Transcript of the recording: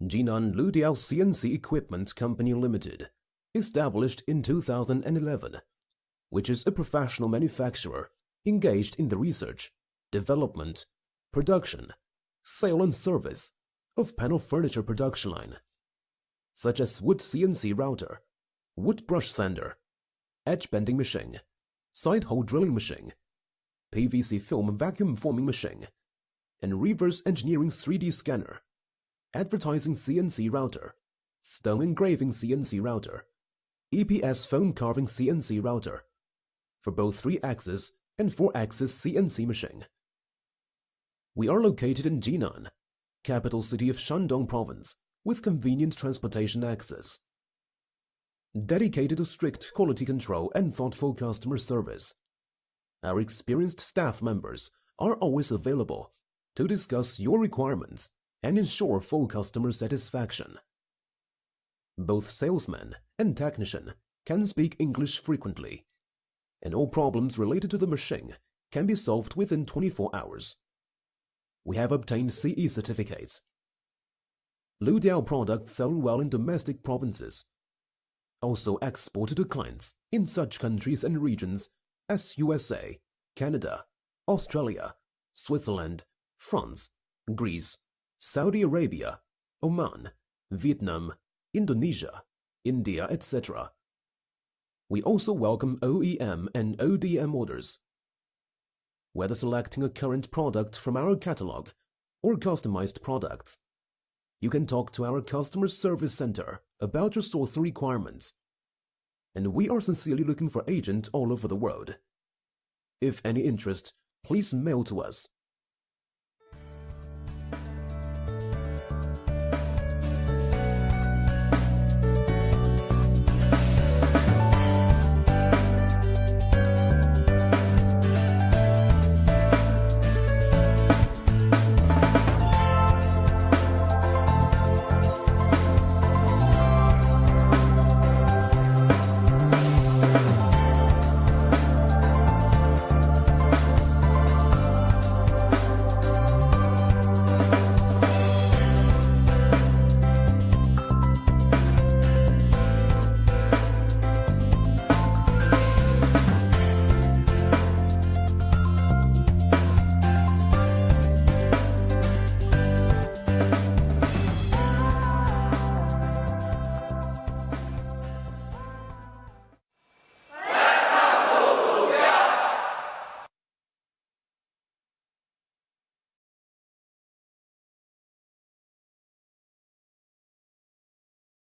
Lisaludiao CNC Equipment Company Limited, established in 2011, which is a professional manufacturer engaged in the research, development, production, sale and service of panel furniture production line, such as wood CNC router, wood brush sander, edge bending machine, side hole drilling machine, PVC film vacuum forming machine, and reverse engineering 3D scanner, advertising CNC router, stone engraving CNC router, EPS foam carving CNC router, for both 3-axis and 4-axis CNC machine. We are located in Jinan, capital city of Shandong Province, with convenient transportation access. Dedicated to strict quality control and thoughtful customer service, our experienced staff members are always available to discuss your requirements and ensure full customer satisfaction. Both salesman and technician can speak English frequently, and all problems related to the machine can be solved within 24 hours. We have obtained CE certificates. Lisaludiao products selling well in domestic provinces, also exported to clients in such countries and regions as USA, Canada, Australia, Switzerland, France, Greece, Saudi Arabia, Oman, Vietnam, Indonesia, India, etc. We also welcome OEM and ODM orders. Whether selecting a current product from our catalog or customized products, you can talk to our customer service center about your sourcing requirements. And we are sincerely looking for agents all over the world. If any interest, please mail to us.